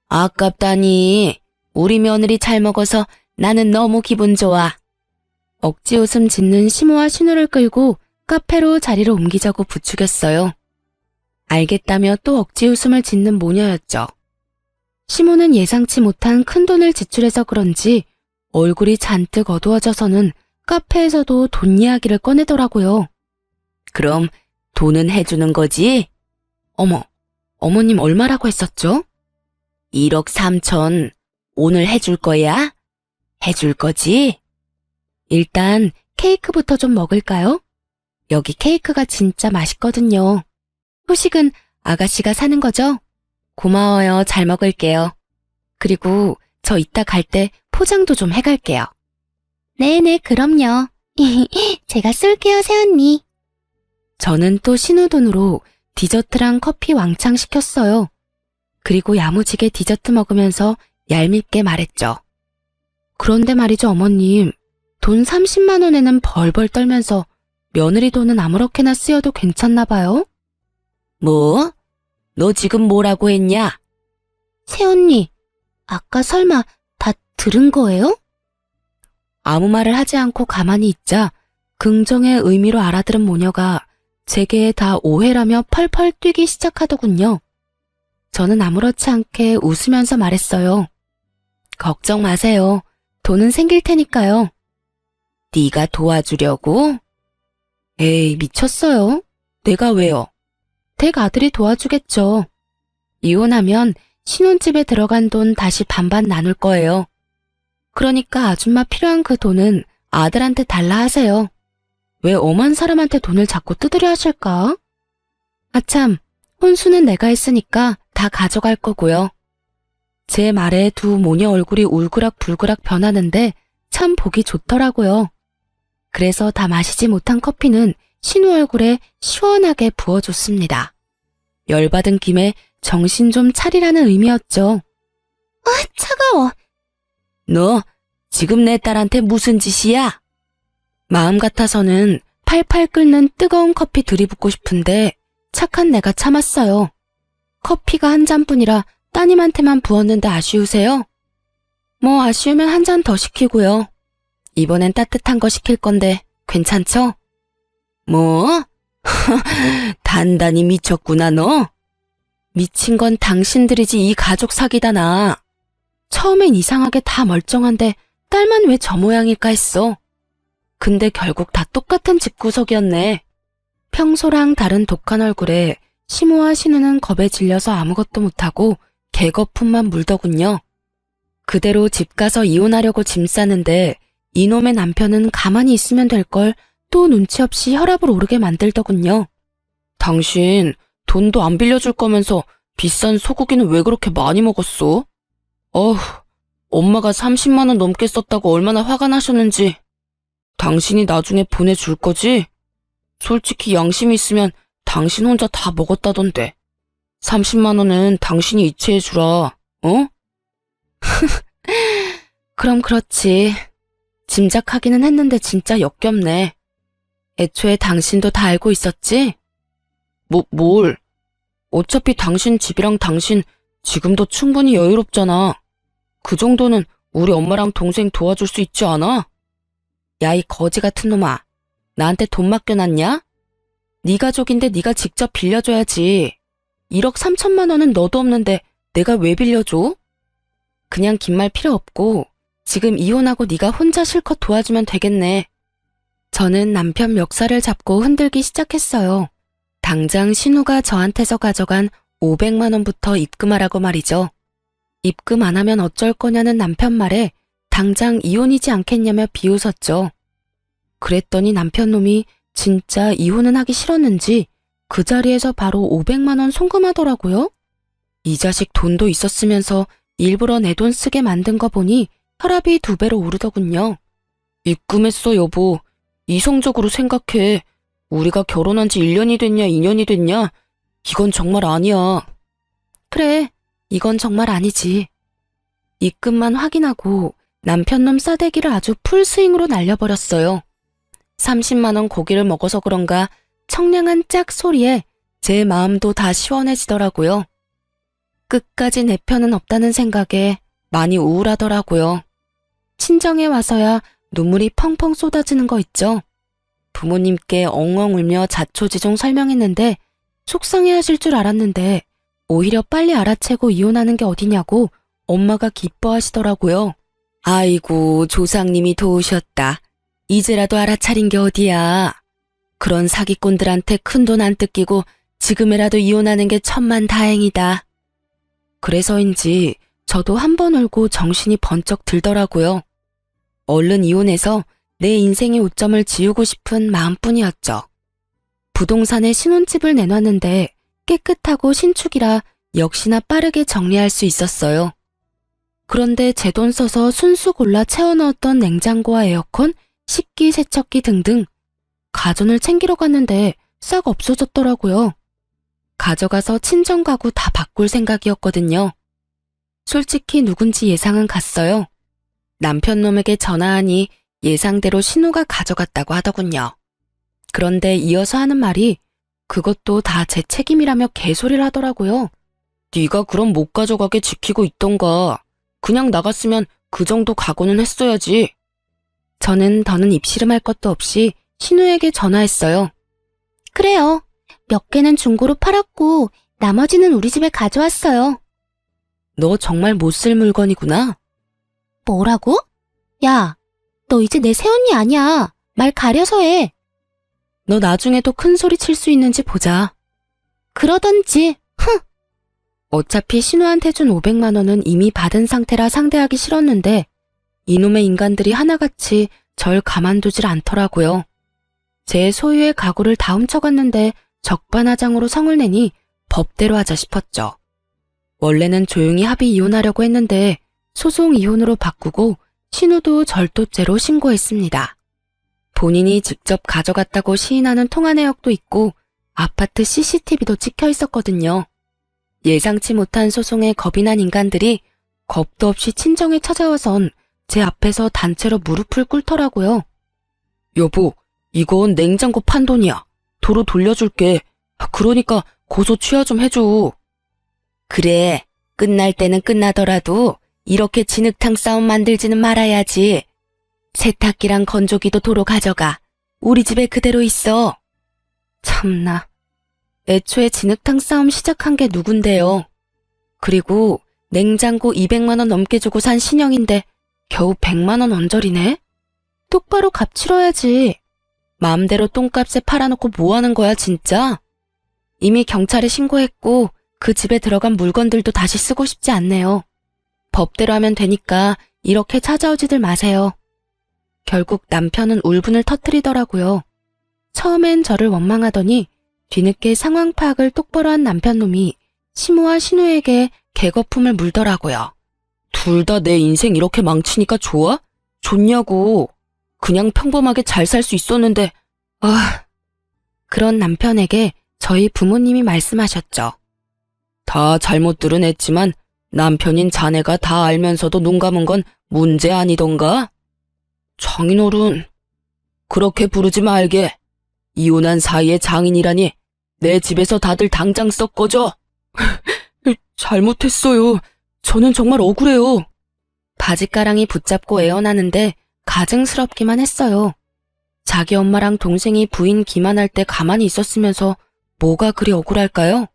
아깝다니. 우리 며느리 잘 먹어서 나는 너무 기분 좋아. 억지 웃음 짓는 시모와 신우를 끌고 카페로 자리를 옮기자고 부추겼어요. 알겠다며 또 억지 웃음을 짓는 모녀였죠. 시모는 예상치 못한 큰 돈을 지출해서 그런지 얼굴이 잔뜩 어두워져서는 카페에서도 돈 이야기를 꺼내더라고요. 그럼 돈은 해주는 거지? 어머, 어머님 얼마라고 했었죠? 1억 3천. 오늘 해줄 거야? 해줄 거지? 일단 케이크부터 좀 먹을까요? 여기 케이크가 진짜 맛있거든요. 후식은 아가씨가 사는 거죠? 고마워요. 잘 먹을게요. 그리고 저 이따 갈 때 포장도 좀 해갈게요.
네네, 그럼요. 제가 쏠게요, 새언니.
저는 또 신우 돈으로 디저트랑 커피 왕창 시켰어요. 그리고 야무지게 디저트 먹으면서 얄밉게 말했죠. 그런데 말이죠, 어머님.
돈 30만 원에는 벌벌 떨면서 며느리 돈은 아무렇게나 쓰여도 괜찮나 봐요?
뭐? 너 지금 뭐라고 했냐?
새언니, 아까 설마 다 들은 거예요? 아무 말을 하지 않고 가만히 있자 긍정의 의미로 알아들은 모녀가 제게 다 오해라며 펄펄 뛰기 시작하더군요. 저는 아무렇지 않게 웃으면서 말했어요. 걱정 마세요. 돈은 생길 테니까요.
네가 도와주려고?
에이, 미쳤어요.
내가 왜요?
댁 아들이 도와주겠죠. 이혼하면 신혼집에 들어간 돈 다시 반반 나눌 거예요. 그러니까 아줌마 필요한 그 돈은 아들한테 달라 하세요. 왜 엄한 사람한테 돈을 자꾸 뜯으려 하실까? 아참, 혼수는 내가 했으니까 다 가져갈 거고요. 제 말에 두 모녀 얼굴이 울그락불그락 변하는데 참 보기 좋더라고요. 그래서 다 마시지 못한 커피는 신우 얼굴에 시원하게 부어줬습니다. 열받은 김에 정신 좀 차리라는 의미였죠. 아, 차가워.
너 지금 내 딸한테 무슨 짓이야?
마음 같아서는 팔팔 끓는 뜨거운 커피 들이붓고 싶은데 착한 내가 참았어요. 커피가 한 잔뿐이라 따님한테만 부었는데 아쉬우세요? 뭐 아쉬우면 한 잔 더 시키고요. 이번엔 따뜻한 거 시킬 건데 괜찮죠?
뭐? 단단히 미쳤구나 너.
미친 건 당신들이지 이 가족 사기다 나. 처음엔 이상하게 다 멀쩡한데 딸만 왜 저 모양일까 했어. 근데 결국 다 똑같은 집구석이었네. 평소랑 다른 독한 얼굴에 시모와 신우는 겁에 질려서 아무것도 못하고 개거품만 물더군요. 그대로 집 가서 이혼하려고 짐 싸는데 이놈의 남편은 가만히 있으면 될 걸 또 눈치 없이 혈압을 오르게 만들더군요.
당신 돈도 안 빌려줄 거면서 비싼 소고기는 왜 그렇게 많이 먹었어? 어휴, 엄마가 30만 원 넘게 썼다고 얼마나 화가 나셨는지. 당신이 나중에 보내줄 거지? 솔직히 양심 있으면 당신 혼자 다 먹었다던데. 30만 원은 당신이 이체해주라, 어?
그럼 그렇지. 짐작하기는 했는데 진짜 역겹네. 애초에 당신도 다 알고 있었지?
뭘? 어차피 당신 집이랑 당신 지금도 충분히 여유롭잖아. 그 정도는 우리 엄마랑 동생 도와줄 수 있지 않아?
야, 이 거지 같은 놈아. 나한테 돈 맡겨놨냐? 네 가족인데 네가 직접 빌려줘야지. 1억 3천만 원은 너도 없는데 내가 왜 빌려줘? 그냥 긴 말 필요 없고 지금 이혼하고 네가 혼자 실컷 도와주면 되겠네. 저는 남편 멱살을 잡고 흔들기 시작했어요. 당장 신우가 저한테서 가져간 500만 원부터 입금하라고 말이죠. 입금 안 하면 어쩔 거냐는 남편 말에 당장 이혼이지 않겠냐며 비웃었죠. 그랬더니 남편 놈이 진짜 이혼은 하기 싫었는지 그 자리에서 바로 500만 원 송금하더라고요. 이 자식 돈도 있었으면서 일부러 내 돈 쓰게 만든 거 보니 혈압이 2배로 오르더군요.
입금했어, 여보. 이성적으로 생각해. 우리가 결혼한 지 1년이 됐냐, 2년이 됐냐? 이건 정말 아니야.
그래, 이건 정말 아니지. 입금만 확인하고 남편놈 싸대기를 아주 풀스윙으로 날려버렸어요. 30만 원 고기를 먹어서 그런가 청량한 짝 소리에 제 마음도 다 시원해지더라고요. 끝까지 내 편은 없다는 생각에 많이 우울하더라고요. 친정에 와서야 눈물이 펑펑 쏟아지는 거 있죠. 부모님께 엉엉 울며 자초지종 설명했는데 속상해하실 줄 알았는데 오히려 빨리 알아채고 이혼하는 게 어디냐고 엄마가 기뻐하시더라고요.
아이고, 조상님이 도우셨다. 이제라도 알아차린 게 어디야. 그런 사기꾼들한테 큰돈 안 뜯기고 지금이라도 이혼하는 게 천만다행이다.
그래서인지 저도 한 번 울고 정신이 번쩍 들더라고요. 얼른 이혼해서 내 인생의 오점을 지우고 싶은 마음뿐이었죠. 부동산에 신혼집을 내놨는데 깨끗하고 신축이라 역시나 빠르게 정리할 수 있었어요. 그런데 제 돈 써서 순수 골라 채워넣었던 냉장고와 에어컨, 식기, 세척기 등등 가전을 챙기러 갔는데 싹 없어졌더라고요. 가져가서 친정 가구 다 바꿀 생각이었거든요. 솔직히 누군지 예상은 갔어요. 남편 놈에게 전화하니
예상대로 신우가 가져갔다고 하더군요. 그런데 이어서 하는 말이 그것도 다 제 책임이라며 개소리를 하더라고요. 네가 그럼 못 가져가게 지키고 있던가. 그냥 나갔으면 그 정도 각오는 했어야지. 저는 더는 입씨름할 것도 없이 신우에게 전화했어요.
그래요. 몇 개는 중고로 팔았고 나머지는 우리 집에 가져왔어요.
너 정말 못 쓸 물건이구나.
뭐라고? 야, 너 이제 내 새언니 아니야. 말 가려서 해.
너 나중에도 큰 소리 칠 수 있는지 보자.
그러던지.
어차피 신우한테 준 500만 원은 이미 받은 상태라 상대하기 싫었는데 이놈의 인간들이 하나같이 절 가만두질 않더라고요. 제 소유의 가구를 다 훔쳐갔는데 적반하장으로 성을 내니 법대로 하자 싶었죠. 원래는 조용히 합의 이혼하려고 했는데 소송 이혼으로 바꾸고 신우도 절도죄로 신고했습니다. 본인이 직접 가져갔다고 시인하는 통화 내역도 있고 아파트 CCTV도 찍혀 있었거든요. 예상치 못한 소송에 겁이 난 인간들이 겁도 없이 친정에 찾아와선 제 앞에서 단체로 무릎을 꿇더라고요. 여보, 이건 냉장고 판 돈이야. 도로 돌려줄게. 그러니까 고소 취하 좀 해줘. 그래, 끝날 때는 끝나더라도 이렇게 진흙탕 싸움 만들지는 말아야지. 세탁기랑 건조기도 도로 가져가. 우리 집에 그대로 있어. 참나. 애초에 진흙탕 싸움 시작한 게 누군데요. 그리고 냉장고 200만 원 넘게 주고 산 신형인데 겨우 100만 원 언저리네? 똑바로 값 치러야지. 마음대로 똥값에 팔아놓고 뭐 하는 거야 진짜? 이미 경찰에 신고했고 그 집에 들어간 물건들도 다시 쓰고 싶지 않네요. 법대로 하면 되니까 이렇게 찾아오지들 마세요. 결국 남편은 울분을 터뜨리더라고요. 처음엔 저를 원망하더니 뒤늦게 상황 파악을 똑바로 한 남편놈이 시모와 신우에게 개거품을 물더라고요. 둘 다 내 인생 이렇게 망치니까 좋아? 좋냐고. 그냥 평범하게 잘 살 수 있었는데, 그런 남편에게 저희 부모님이 말씀하셨죠. 다 잘못들은 했지만 남편인 자네가 다 알면서도 눈 감은 건 문제 아니던가? 장인어른, 그렇게 부르지 말게. 이혼한 사이에 장인이라니 내 집에서 다들 당장 썩 꺼져. 잘못했어요. 저는 정말 억울해요. 바짓가랑이 붙잡고 애원하는데 가증스럽기만 했어요. 자기 엄마랑 동생이 부인 기만할 때 가만히 있었으면서 뭐가 그리 억울할까요?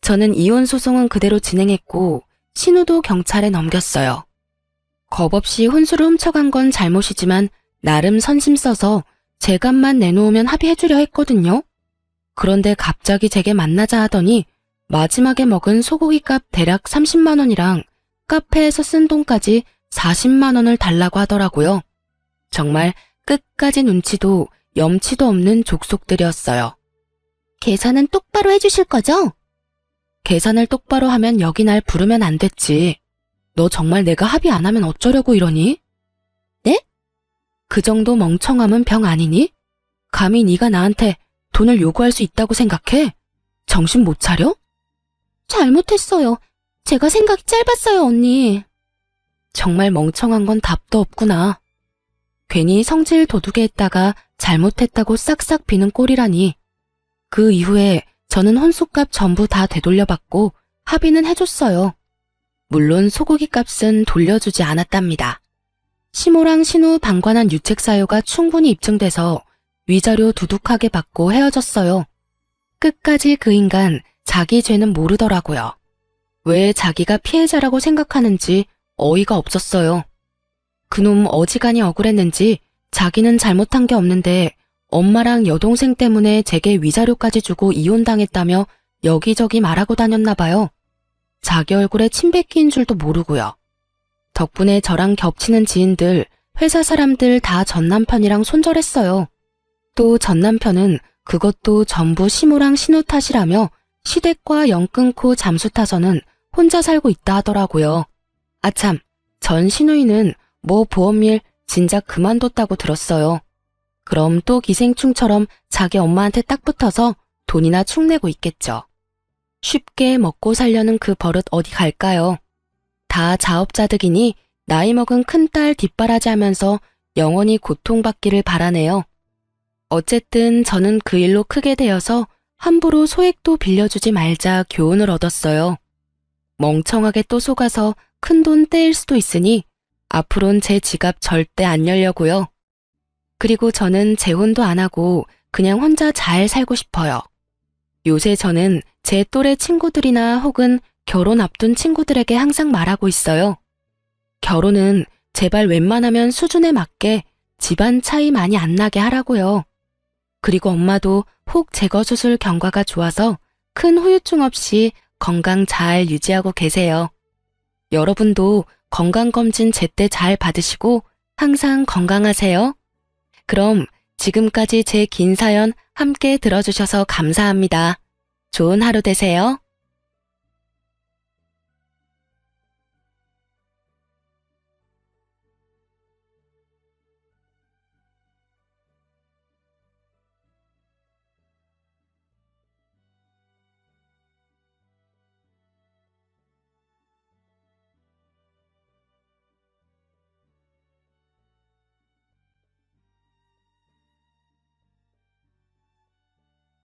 저는 이혼 소송은 그대로 진행했고 신우도 경찰에 넘겼어요. 겁 없이 혼수를 훔쳐간 건 잘못이지만 나름 선심 써서 제 값만 내놓으면 합의해주려 했거든요. 그런데 갑자기 제게 만나자 하더니 마지막에 먹은 소고기 값 대략 30만 원이랑 카페에서 쓴 돈까지 40만 원을 달라고 하더라고요. 정말 끝까지 눈치도 염치도 없는 족속들이었어요.
계산은 똑바로 해주실 거죠?
계산을 똑바로 하면 여기 날 부르면 안 됐지. 너 정말 내가 합의 안 하면 어쩌려고 이러니?
네?
그 정도 멍청함은 병 아니니? 감히 네가 나한테 돈을 요구할 수 있다고 생각해? 정신 못 차려?
잘못했어요. 제가 생각이 짧았어요, 언니.
정말 멍청한 건 답도 없구나. 괜히 성질 도두게 했다가 잘못했다고 싹싹 비는 꼴이라니. 그 이후에 저는 혼수값 전부 다 되돌려받고 합의는 해줬어요. 물론 소고기 값은 돌려주지 않았답니다. 시모랑 신우 방관한 유책 사유가 충분히 입증돼서 위자료 두둑하게 받고 헤어졌어요. 끝까지 그 인간 자기 죄는 모르더라고요. 왜 자기가 피해자라고 생각하는지 어이가 없었어요. 그놈 어지간히 억울했는지 자기는 잘못한 게 없는데 엄마랑 여동생 때문에 제게 위자료까지 주고 이혼당했다며 여기저기 말하고 다녔나 봐요. 자기 얼굴에 침 뱉기인 줄도 모르고요. 덕분에 저랑 겹치는 지인들, 회사 사람들 다 전남편이랑 손절했어요. 또 전남편은 그것도 전부 시모랑 신우 탓이라며 시댁과 연 끊고 잠수 타서는 혼자 살고 있다 하더라고요. 아참, 전 시누이는 뭐 보험일 진작 그만뒀다고 들었어요. 그럼 또 기생충처럼 자기 엄마한테 딱 붙어서 돈이나 축내고 있겠죠. 쉽게 먹고 살려는 그 버릇 어디 갈까요? 다 자업자득이니 나이 먹은 큰딸 뒷바라지 하면서 영원히 고통받기를 바라네요. 어쨌든 저는 그 일로 크게 되어서 함부로 소액도 빌려주지 말자 교훈을 얻었어요. 멍청하게 또 속아서 큰돈 떼일 수도 있으니 앞으론 제 지갑 절대 안 열려고요. 그리고 저는 재혼도 안 하고 그냥 혼자 잘 살고 싶어요. 요새 저는 제 또래 친구들이나 혹은 결혼 앞둔 친구들에게 항상 말하고 있어요. 결혼은 제발 웬만하면 수준에 맞게 집안 차이 많이 안 나게 하라고요. 그리고 엄마도 혹 제거수술 경과가 좋아서 큰 후유증 없이 건강 잘 유지하고 계세요. 여러분도 건강검진 제때 잘 받으시고 항상 건강하세요. 그럼 지금까지 제 긴 사연 함께 들어주셔서 감사합니다. 좋은 하루 되세요.